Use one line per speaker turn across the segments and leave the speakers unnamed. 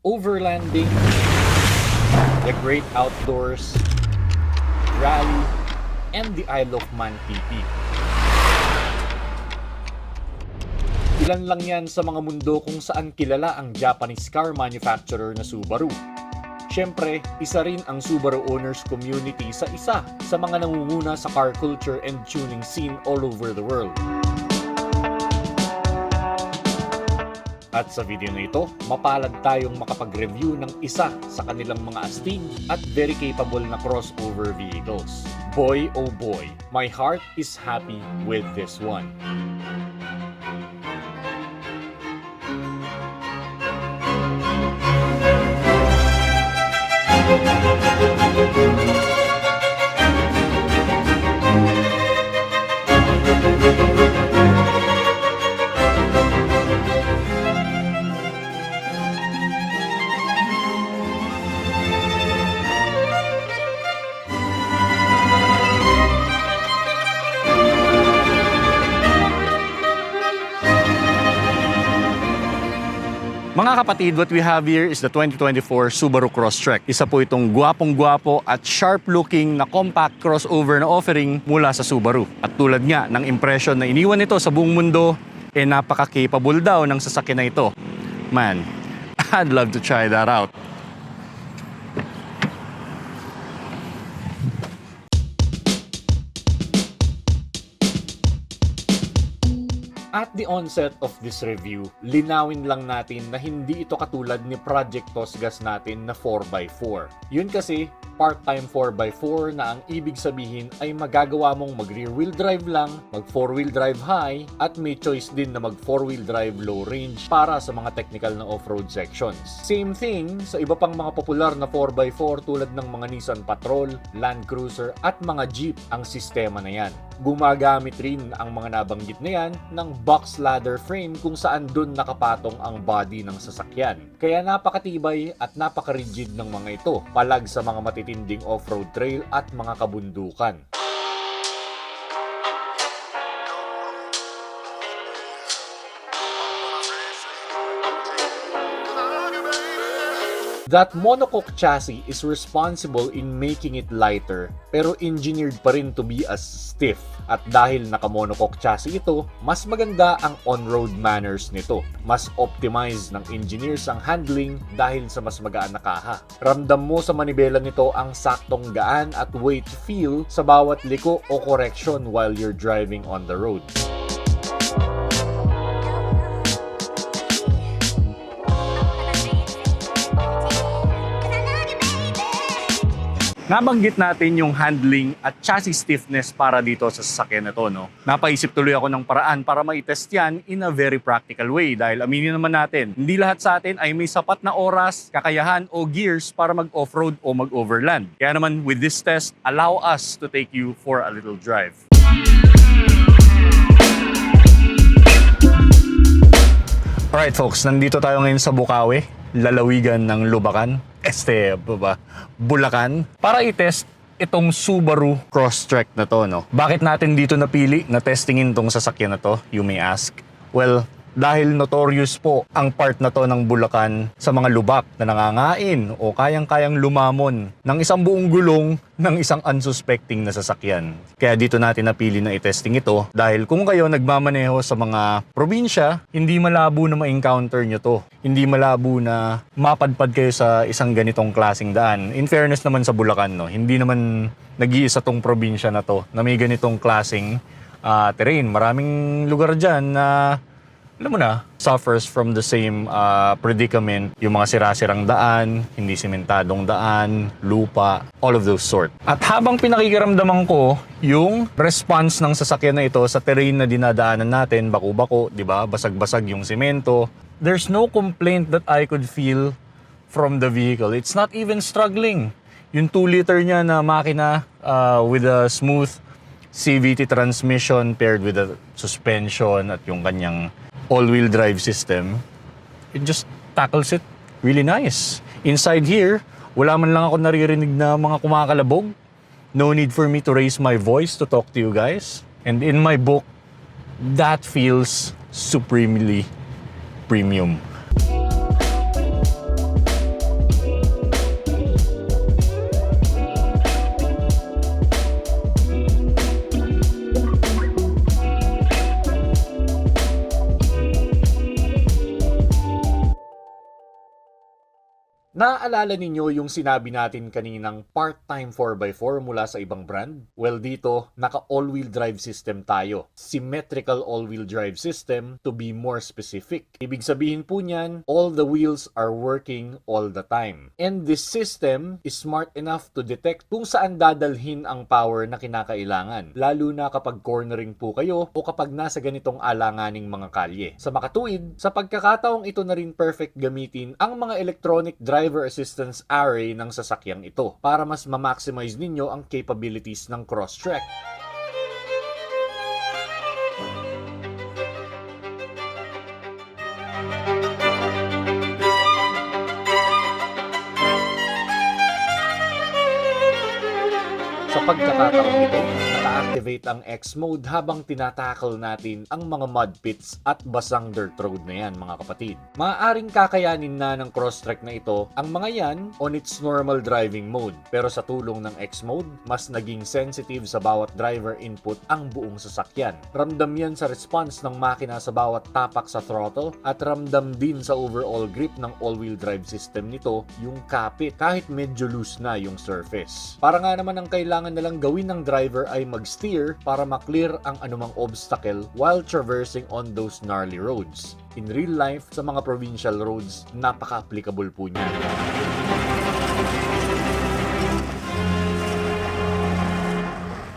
overlanding, the great outdoors, rally, and the Isle of Man PP. Ilan lang yan sa mga mundo kung saan kilala ang Japanese car manufacturer na Subaru. Siyempre, isa rin ang Subaru owners community sa isa sa mga nangunguna sa car culture and tuning scene all over the world. At sa video na ito, mapalad tayong makapag-review ng isa sa kanilang mga astig at very capable na crossover vehicles. Boy oh boy, my heart is happy with this one.
Mga kapatid, what we have here is the 2024 Subaru Crosstrek. Isa po itong gwapong-gwapo at sharp-looking na compact crossover na offering mula sa Subaru. At tulad nga ng impression na iniwan nito sa buong mundo, napaka-capable daw ng sasakyan na ito. Man, I'd love to try that out.
At the onset of this review, linawin lang natin na hindi ito katulad ni Project Tosgas natin na 4x4. Yun kasi, part-time 4x4 na ang ibig sabihin ay magagawa mong mag-rear wheel drive lang, mag 4-wheel drive high, at may choice din na mag 4-wheel drive low range para sa mga technical na off-road sections. Same thing sa iba pang mga popular na 4x4 tulad ng mga Nissan Patrol, Land Cruiser at mga Jeep ang sistema na yan. Gumagamit rin ang mga nabanggit na yan ng box ladder frame kung saan dun nakapatong ang body ng sasakyan. Kaya napakatibay at napaka-rigid ng mga ito, palag sa mga matitinding off-road trail at mga kabundukan. That monocoque chassis is responsible in making it lighter pero engineered pa rin to be as stiff. At dahil naka-monocoque chassis ito, mas maganda ang on-road manners nito. Mas optimized ng engineers ang handling dahil sa mas magaan na kaha. Ramdam mo sa manibela nito ang saktong gaan at weight feel sa bawat liko o correction while you're driving on the road.
Nabanggit natin yung handling at chassis stiffness para dito sa sasakyan na to, no? Napaisip tuloy ako ng paraan para ma-test yan in a very practical way dahil aminin naman natin, hindi lahat sa atin ay may sapat na oras, kakayahan o gears para mag-offroad o mag-overland. Kaya naman with this test, allow us to take you for a little drive. Alright folks, nandito tayo ngayon sa Bukawi, lalawigan ng Lubacan. Bulacan, para i-test itong Subaru Crosstrek na to, no? Bakit natin dito napili na testingin tong sasakyan na to, you may ask? Well, dahil notorious po ang part na to ng Bulacan sa mga lubak na nangangain o kayang-kayang lumamon ng isang buong gulong ng isang unsuspecting na sasakyan. Kaya dito natin napili na i-testing ito dahil kung kayo nagmamaneho sa mga probinsya, hindi malabo na ma-encounter nyo to. Hindi malabo na mapadpad kayo sa isang ganitong klaseng daan. In fairness naman sa Bulacan, no? Hindi naman nag-iisa tong probinsya na to na may ganitong klaseng terrain. Maraming lugar dyan na alam mo na, suffers from the same predicament. Yung mga sira-sirang daan, hindi simentadong daan, lupa, all of those sort. At habang pinakikiramdaman ko yung response ng sasakyan na ito sa terrain na dinadaanan natin, bako-bako, di ba? Basag-basag yung semento. There's no complaint that I could feel from the vehicle. It's not even struggling. Yung 2-liter niya na makina with a smooth CVT transmission paired with a suspension at yung kanyang all-wheel drive system, it just tackles it really nice. Inside here, wala man lang ako naririnig na mga kumakalabog. No need for me to raise my voice to talk to you guys. And in my book, that feels supremely premium.
Naaalala ninyo yung sinabi natin kaninang part-time 4x4 mula sa ibang brand? Well, dito, naka all-wheel drive system tayo. Symmetrical all-wheel drive system to be more specific. Ibig sabihin po niyan, all the wheels are working all the time. And this system is smart enough to detect kung saan dadalhin ang power na kinakailangan, lalo na kapag cornering po kayo o kapag nasa ganitong alanganing mga kalye. Sa makatuwid, sa pagkakataong ito na rin perfect gamitin ang mga electronic driver assistance array ng sasakyang ito para mas ma-maximize ninyo ang capabilities ng Crosstrek. Sa pagkakataong ito, naka-activate ang X-Mode habang tinatackle natin ang mga mud pits at basang dirt road na yan, mga kapatid. Maaaring kakayanin na ng Crosstrek na ito ang mga yan on its normal driving mode. Pero sa tulong ng X-Mode, mas naging sensitive sa bawat driver input ang buong sasakyan. Ramdam yan sa response ng makina sa bawat tapak sa throttle at ramdam din sa overall grip ng all-wheel drive system nito yung kapit kahit medyo loose na yung surface. Para nga naman ang kailangan na lang gawin ng driver ay mag-steer para maklear ang anumang obstacle while traversing on those gnarly roads. In real life, sa mga provincial roads, napaka-applicable po niyan.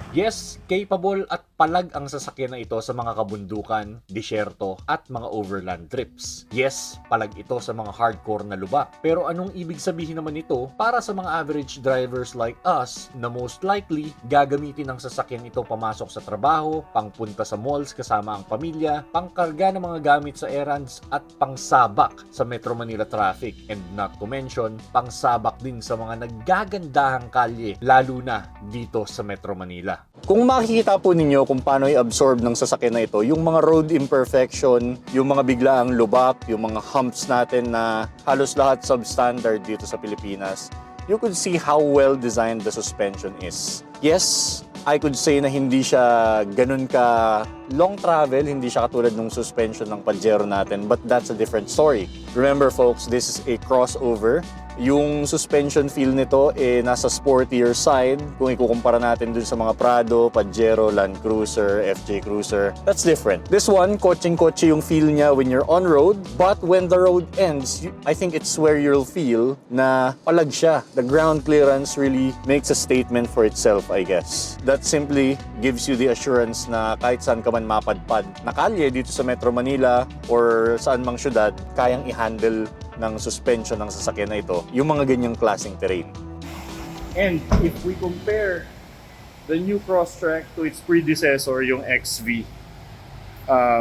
Yes, capable at palag ang sasakyan na ito sa mga kabundukan, disyerto at mga overland trips. Yes, palag ito sa mga hardcore na lubak. Pero anong ibig sabihin naman ito para sa mga average drivers like us na most likely gagamitin ang sasakyan ito pamasok sa trabaho, pangpunta sa malls kasama ang pamilya, pangkarga ng mga gamit sa errands at pangsabak sa Metro Manila traffic, and not to mention pangsabak din sa mga naggagandahang kalye lalo na dito sa Metro Manila.
Kung makikita po ninyo kung paano i-absorb ng sasakyan na ito, yung mga road imperfection, yung mga biglaang lubak, yung mga humps natin na halos lahat substandard dito sa Pilipinas, you could see how well designed the suspension is. Yes, I could say na hindi siya ganun ka long travel, hindi siya katulad ng suspension ng Pajero natin, but that's a different story. Remember folks, this is a crossover. Yung suspension feel nito nasa sportier side. Kung ikukumpara natin dun sa mga Prado, Pajero, Land Cruiser, FJ Cruiser, that's different. This one, kotseng-kotse yung feel niya when you're on road, but when the road ends, I think it's where you'll feel na palag siya. The ground clearance really makes a statement for itself, I guess. That simply gives you the assurance na kahit saan ka man mapadpad na kalye dito sa Metro Manila or saan mang syudad, kayang i-handle ng suspension ng sasakyan na ito, yung mga ganyang klaseng terrain.
And if we compare the new Crosstrek to its predecessor, yung XV,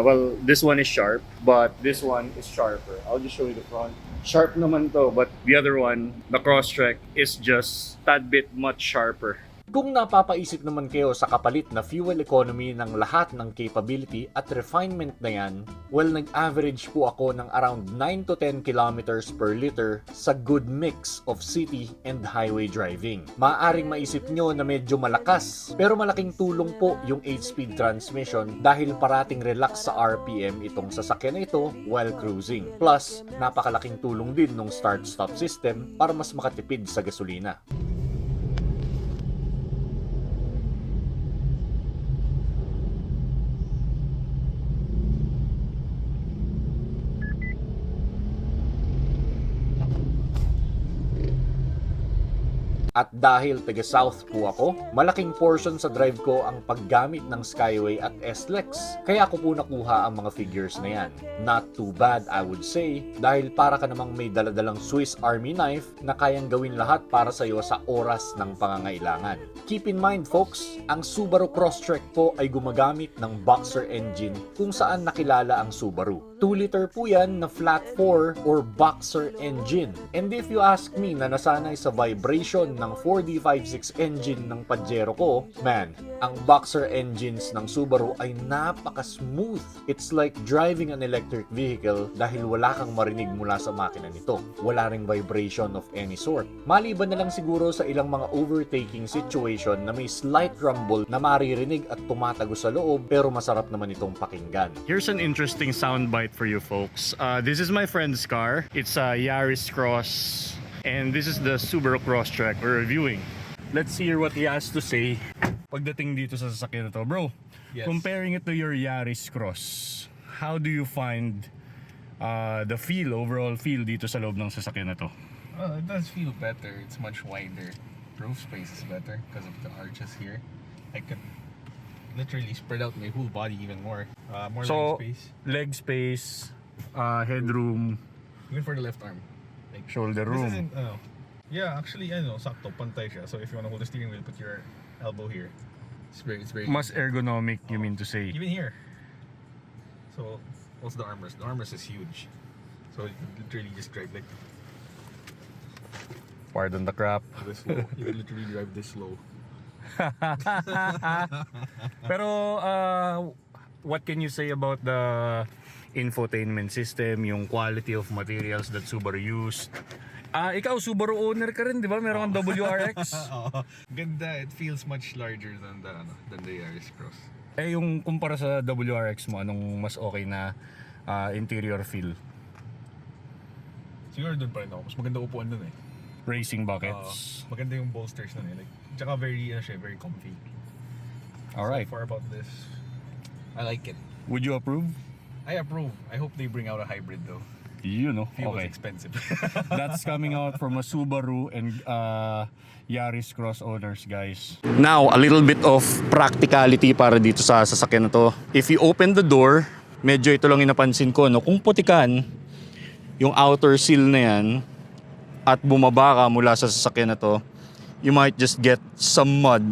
well, this one is sharp, but this one is sharper. I'll just show you the front. Sharp naman to, but the other one, the Crosstrek, is just tad bit much sharper.
Kung napapaisip naman kayo sa kapalit na fuel economy ng lahat ng capability at refinement na yan, well, nag-average po ako ng around 9 to 10 kilometers per liter sa good mix of city and highway driving. Maaaring maisip nyo na medyo malakas, pero malaking tulong po yung 8-speed transmission dahil parating relax sa RPM itong sasakyan na ito while cruising. Plus, napakalaking tulong din ng start-stop system para mas makatipid sa gasolina. At dahil taga-south po ako, malaking portion sa drive ko ang paggamit ng Skyway at S-Lex. Kaya ako po nakuha ang mga figures na yan. Not too bad, I would say, dahil para ka namang may daladalang Swiss Army knife na kayang gawin lahat para sa iyo sa oras ng pangangailangan. Keep in mind folks, ang Subaru Crosstrek po ay gumagamit ng Boxer engine kung saan nakilala ang Subaru. 2-liter po yan na flat 4 or Boxer engine. And if you ask me na nasanay sa vibration ng 4D56 engine ng Pajero ko, man, ang Boxer engines ng Subaru ay napaka-smooth. It's like driving an electric vehicle dahil wala kang marinig mula sa makina nito. Wala ring vibration of any sort. Maliban na lang siguro sa ilang mga overtaking situation na may slight rumble na maririnig at tumatago sa loob, pero masarap naman itong pakinggan.
Here's an interesting soundbite for you folks. This is my friend's car. It's a Yaris Cross
And this is the Subaru Crosstrek we're reviewing. Let's hear what he has to say pagdating dito sa sasakyan na to. Bro,
Yes.
comparing it to your Yaris Cross, how do you find the feel, overall feel dito sa loob ng sasakyan na to?
Well, it does feel better. It's much wider. Roof space is better because of the arches here. I can literally spread out my whole body even more. More
So,
leg space.
leg space, headroom,
Even for the left arm. Like,
shoulder
this
room.
isn't, yeah, actually, sakto, pantay siya. So if you want to hold the steering wheel, put your elbow here. It's very
Mas ergonomic, you mean to say.
even here. So, what's the armrest? The armrest is huge. So you can literally just drive like
Pardon the crap.
this slow. You can literally drive this slow.
Pero what can you say about the infotainment system, yung quality of materials that Subaru used? Ikaw Subaru owner ka rin, di ba? Meron kang WRX.
Ganda. It feels much larger than the Yaris Cross.
Eh yung kumpara sa WRX mo, anong mas okay na interior feel?
Siguro doon pa rin ako. Mas maganda upuan doon eh.
Racing buckets.
Maganda yung bolsters na eh. Like, tsaka very comfy.
Alright.
So far about this, I like it.
Would you approve?
I approve. I hope they bring out a hybrid though.
You know,
Fuel's
okay.
expensive.
That's coming out from a Subaru and Yaris Cross owners, guys. Now, a little bit of practicality para dito sa sasakyan na to. If you open the door, medyo ito lang yung napansin ko, no? Kung putikan, yung outer seal na yan, at bumaba ka mula sa sasakyan na to, you might just get some mud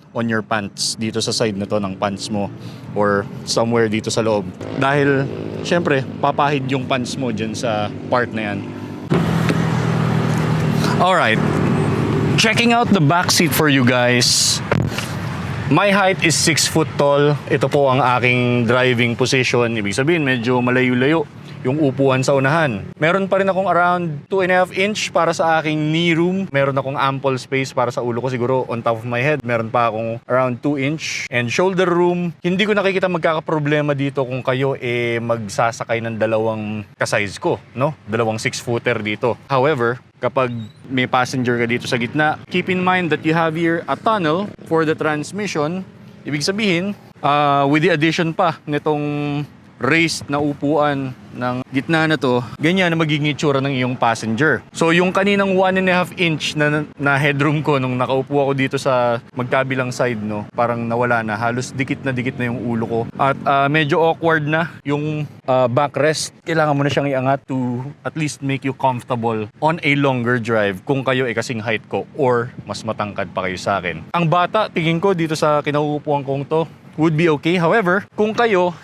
on your pants dito sa side na to ng pants mo or somewhere dito sa loob. Dahil, syempre, papahid yung pants mo dyan sa part na yan. Alright. Checking out the back seat for you guys. My height is 6 foot tall. Ito po ang aking driving position. Ibig sabihin, medyo malayo-layo yung upuan sa unahan. Meron pa rin akong around 2.5 inch para sa aking knee room. Meron akong ample space para sa ulo ko siguro on top of my head. Meron pa akong around 2 inch. And shoulder room, hindi ko nakikita magkakaproblema dito kung kayo magsasakay ng dalawang ka-size ko, no? Dalawang 6-footer dito. However, kapag may passenger ka dito sa gitna, keep in mind that you have here a tunnel for the transmission. Ibig sabihin, with the addition pa nitong raised na upuan ng gitna na to, ganyan na magiging itsura ng iyong passenger. So yung kaninang 1.5 inch na headroom ko nung nakaupo ako dito sa magkabilang side, no, parang nawala na. Halos dikit na yung ulo ko. At medyo awkward na yung backrest. Kailangan mo na siyang iangat to at least make you comfortable on a longer drive kung kayo kasing height ko or mas matangkad pa kayo sa akin. Ang bata, tingin ko dito sa kinauupuan kong to, would be okay. However, kung kayo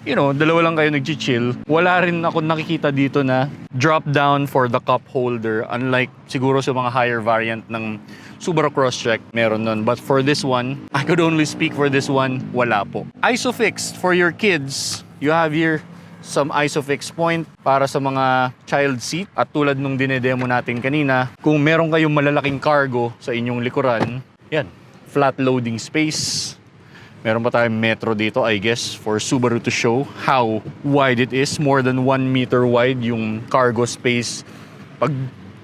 dalawa lang kayo nag-chill, wala rin ako nakikita dito na drop down for the cup holder, unlike siguro sa mga higher variant ng Subaru Crosstrek, meron nun. But for this one, I could only speak for this one, wala po. Isofix for your kids, you have here some Isofix point para sa mga child seat. At tulad nung dinedemo natin kanina, kung meron kayong malalaking cargo sa inyong likuran, yan, flat loading space. Meron pa tayong metro dito, I guess, for Subaru to show how wide it is. More than 1 meter wide yung cargo space. Pag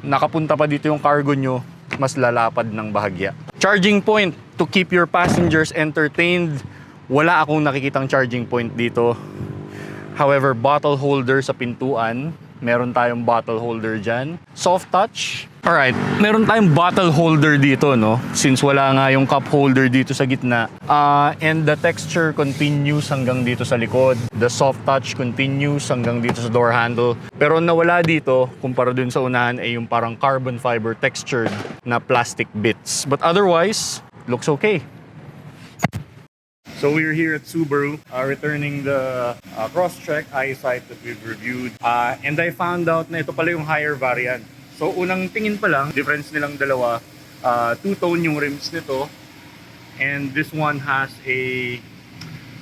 nakapunta pa dito yung cargo nyo, mas lalapad ng bahagya. Charging point to keep your passengers entertained. Wala akong nakikitang charging point dito. However, bottle holder sa pintuan. Meron tayong bottle holder dyan. Soft touch. Alright, meron tayong bottle holder dito, no? Since wala nga yung cup holder dito sa gitna. And the texture continues hanggang dito sa likod. The soft touch continues hanggang dito sa door handle. Pero nawala dito, kumpara dun sa unahan, ay yung parang carbon fiber textured na plastic bits. But otherwise, looks okay. So we're here at Subaru, returning the Crosstrek Eyesight that we've reviewed. And I found out na ito pala yung higher variant. So unang tingin pa lang, difference nilang dalawa, two-tone yung rims nito. And this one has a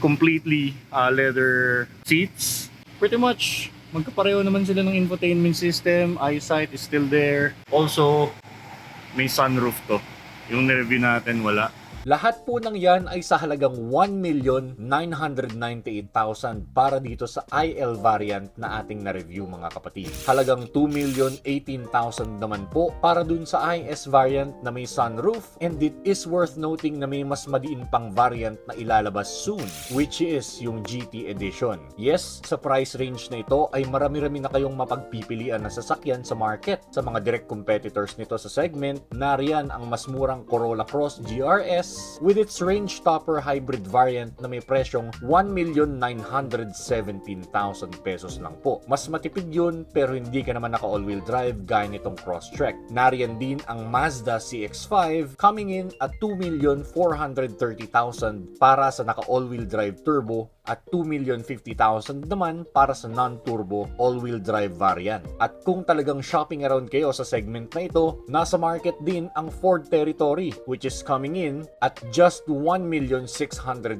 completely leather seats. Pretty much, magkapareho naman sila ng infotainment system. Eyesight is still there. Also, may sunroof to. Yung nireview natin, wala.
Lahat po ng yan ay sa halagang 1,998,000 para dito sa IL variant na ating na-review mga kapatid. Halagang 2,018,000 naman po para dun sa IS variant na may sunroof, and it is worth noting na may mas madiin pang variant na ilalabas soon, which is yung GT edition. Yes, sa price range na ito ay marami-rami na kayong mapagpipilian na sasakyan sa market. Sa mga direct competitors nito sa segment, nariyan ang mas murang Corolla Cross GRS with its range topper hybrid variant na may presyong 1,917,000 pesos lang po. Mas matipid yun pero hindi ka naman naka all-wheel drive gaya nitong Crosstrek. Nariyan din ang Mazda CX-5 coming in at 2,430,000 para sa naka all-wheel drive turbo at 2,050,000 naman para sa non-turbo all-wheel drive variant. At kung talagang shopping around kayo sa segment na ito, nasa market din ang Ford Territory which is coming in at just 1,625,000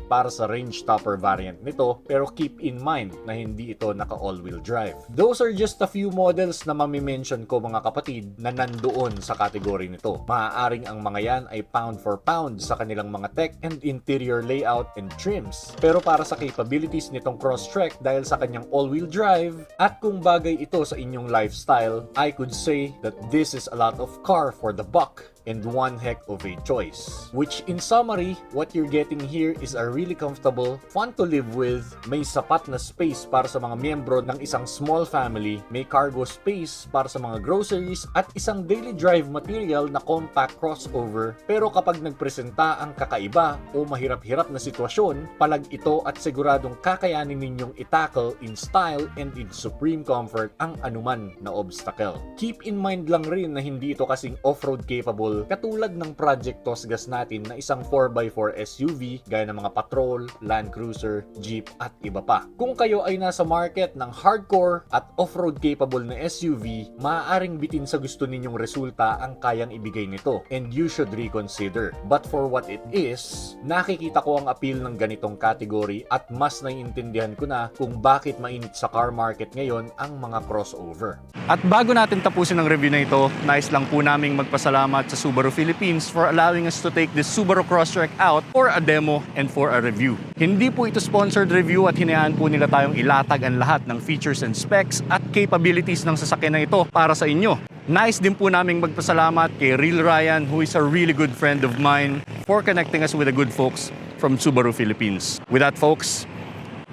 para sa range topper variant nito, pero keep in mind na hindi ito naka all-wheel drive. Those are just a few models na mamimension ko mga kapatid na nandoon sa kategory nito. Maaaring ang mga yan ay pound for pound sa kanilang mga tech and interior layout and trims. Pero para sa capabilities nitong Crosstrek dahil sa kanyang all-wheel drive at kung bagay ito sa inyong lifestyle, I could say that this is a lot of car for the buck and one heck of a choice. Which in summary, what you're getting here is a really comfortable, fun to live with, may sapat na space para sa mga miyembro ng isang small family, may cargo space para sa mga groceries, at isang daily drive material na compact crossover. Pero kapag nagpresenta ang kakaiba o mahirap-hirap na sitwasyon, palag ito at siguradong kakayanin ninyong itackle in style and in supreme comfort ang anuman na obstacle. Keep in mind lang rin na hindi ito kasing off-road capable katulad ng Project Tosgas natin na isang 4x4 SUV gaya ng mga Patrol, Land Cruiser, Jeep at iba pa. Kung kayo ay nasa market ng hardcore at off-road capable na SUV, maaaring bitin sa gusto ninyong resulta ang kayang ibigay nito and you should reconsider. But for what it is, nakikita ko ang appeal ng ganitong category at mas naiintindihan ko na kung bakit mainit sa car market ngayon ang mga crossover.
At bago natin tapusin ang review na ito, nais lang po naming magpasalamat sa Subaru Philippines for allowing us to take this Subaru Crosstrek out for a demo and for a review. Hindi po ito sponsored review at hinayaan po nila tayong ilatag ang lahat ng features and specs at capabilities ng sasakyan na ito para sa inyo. Nice din po naming magpasalamat kay Real Ryan, who is a really good friend of mine, for connecting us with the good folks from Subaru Philippines. With that, folks,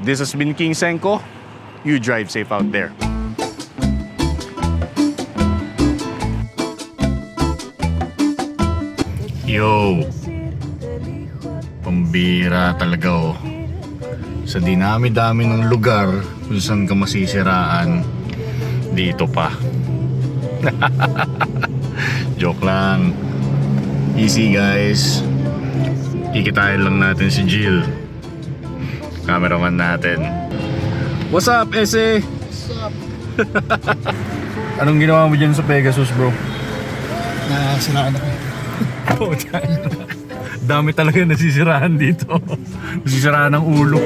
this has been King Senko. You drive safe out there. Yo! Pambira talaga oh. Sa dinami-dami ng lugar kung saan ka masisiraan, dito pa. Joke lang. Easy guys. Kikitain lang natin si Jill, cameraman natin. What's up, Ese? What's up? Anong ginawa mo dyan sa Pegasus, bro?
Nasiraan ako.
Dami talaga nasisiraan dito. Nasisiraan ng ulo.